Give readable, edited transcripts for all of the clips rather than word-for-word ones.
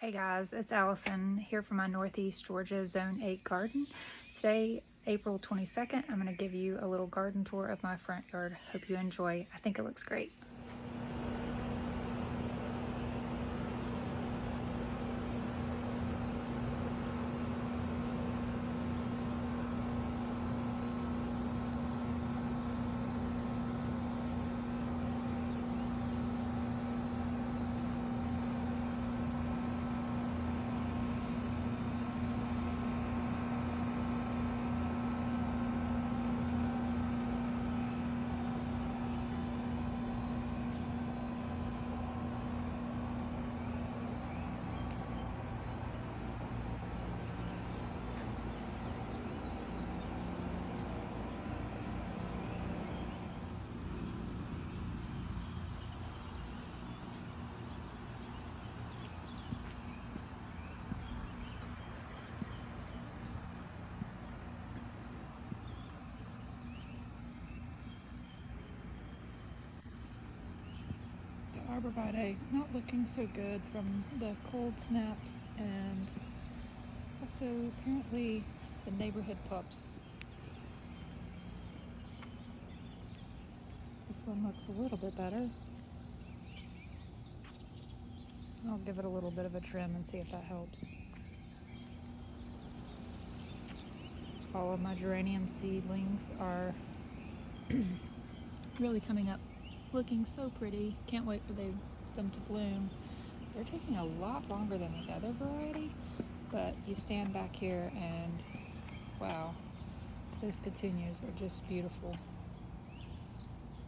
Hey guys, it's Allison here from my Northeast Georgia Zone 8 garden. Today, April 22nd, I'm going to give you a little garden tour of my front yard. Hope you enjoy. I think it looks great. The arborvitae not looking so good from the cold snaps, and also apparently the neighborhood pups. This one looks a little bit better. I'll give it a little bit of a trim and see if that helps. All of my geranium seedlings are really coming up looking so pretty. Can't wait for them to bloom. They're taking a lot longer than the other variety, but you stand back here and wow, those petunias are just beautiful.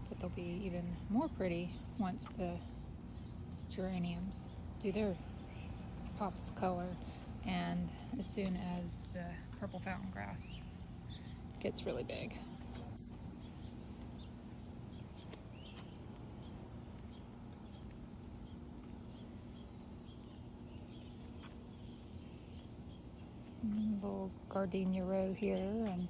But they'll be even more pretty once the geraniums do their pop of color, and as soon as the purple fountain grass gets really big. Little gardenia row here, and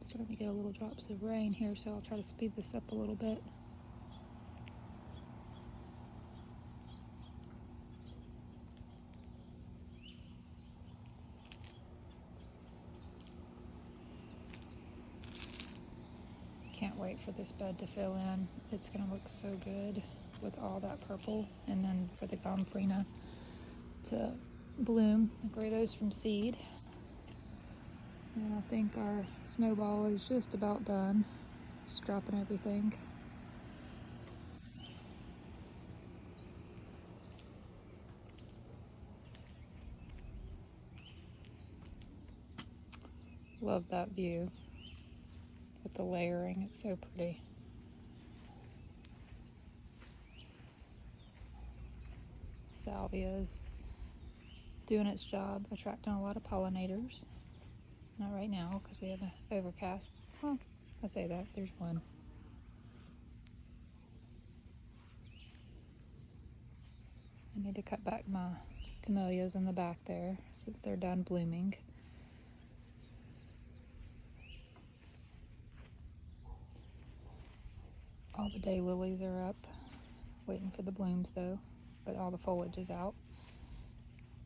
starting to get a little drops of rain here, so I'll try to speed this up a little bit. Can't wait for this bed to fill in. It's gonna look so good with all that purple, and then for the Gomphrena to bloom. I grew those from seed. And I think our snowball is just about done. Just dropping everything. Love that view with the layering. It's so pretty. Salvia's doing its job, attracting a lot of pollinators. Not right now because we have an overcast. Well, I say that, there's one. I need to cut back my camellias in the back there since they're done blooming. All the daylilies are up, waiting for the blooms though, but all the foliage is out.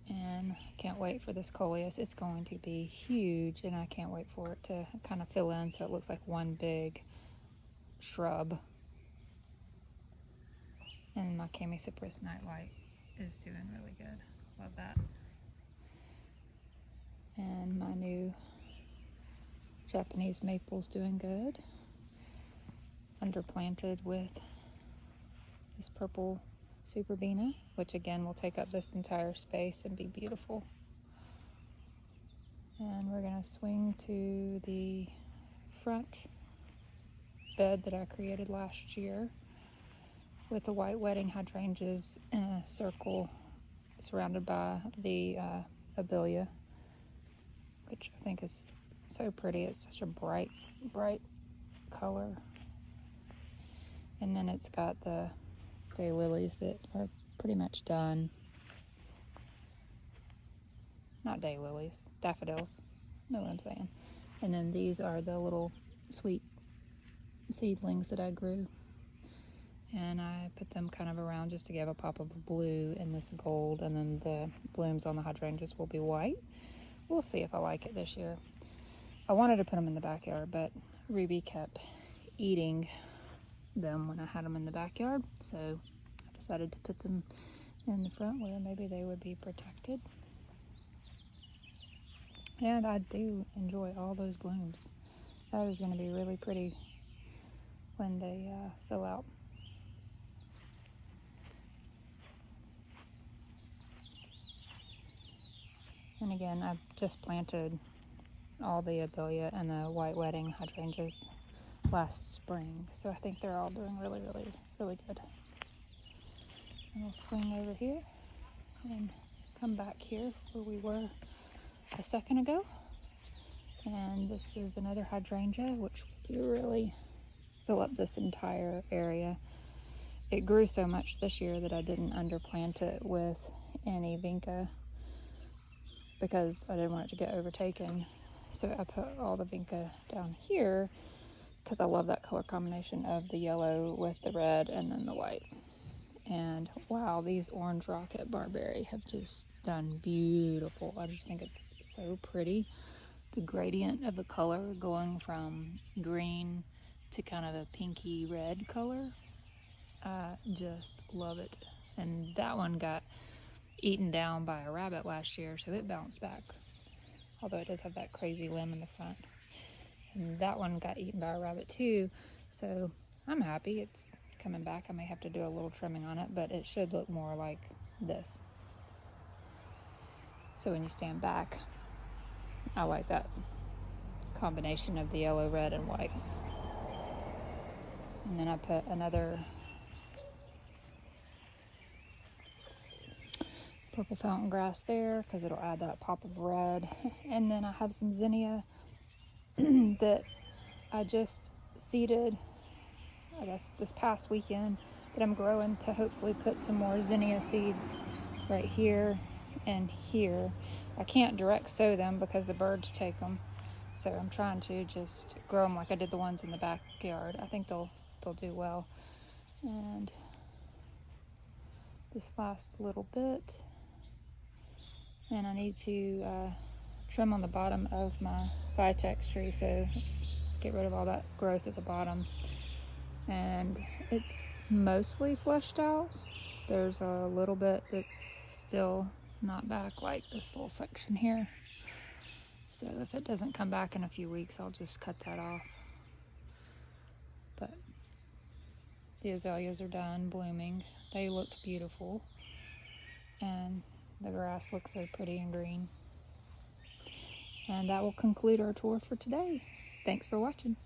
And can't wait for this coleus. It's going to be huge, and I can't wait for it to kind of fill in so it looks like one big shrub. And my Chamaecyparis nightlight is doing really good. Love that. And my new Japanese maple's doing good. Underplanted with this purple Superbena, which again will take up this entire space and be beautiful. And we're gonna swing to the front bed that I created last year with the white wedding hydrangeas in a circle surrounded by the Abelia, which I think is so pretty. It's such a bright color. And then it's got the daylilies that are pretty much done. Not daylilies, daffodils. Know what I'm saying? And then these are the little sweet seedlings that I grew. and I put them kind of around just to give a pop of blue in this gold, and then the blooms on the hydrangeas will be white. We'll see if I like it this year. I wanted to put them in the backyard, but Ruby kept eating them when I had them in the backyard, so I decided to put them in the front where maybe they would be protected. And I do enjoy all those blooms. That is going to be really pretty when they fill out. And again, I've just planted all the Abelia and the White Wedding hydrangeas last spring, so I think they're all doing really, really, really good. And we'll swing over here and come back here where we were a second ago. And this is another hydrangea, which will really fill up this entire area. It grew so much this year that I didn't underplant it with any vinca because I didn't want it to get overtaken. So I put all the vinca down here because I love that color combination of the yellow with the red and then the white. And wow, these orange rocket barberry have just done beautiful. I just think it's so pretty. The gradient of the color going from green to kind of a pinky red color. I just love it. And that one got eaten down by a rabbit last year, so it bounced back. Although it does have that crazy limb in the front. And that one got eaten by a rabbit too, so I'm happy it's coming back. I may have to do a little trimming on it, but it should look more like this. So when you stand back, I like that combination of the yellow, red, and white. And then I put another purple fountain grass there because it'll add that pop of red. And then I have some zinnia that I just seeded, I guess, this past weekend, that I'm growing to hopefully put some more zinnia seeds right here and here. I can't direct sow them because the birds take them, so I'm trying to just grow them like I did the ones in the backyard. I think they'll do well. And this last little bit, and I need to trim on the bottom of my Vitex tree, so get rid of all that growth at the bottom. And it's mostly fleshed out. There's a little bit that's still not back, like this little section here. So if it doesn't come back in a few weeks, I'll just cut that off. But the azaleas are done blooming. They looked beautiful. And the grass looks so pretty and green. And that will conclude our tour for today. Thanks for watching.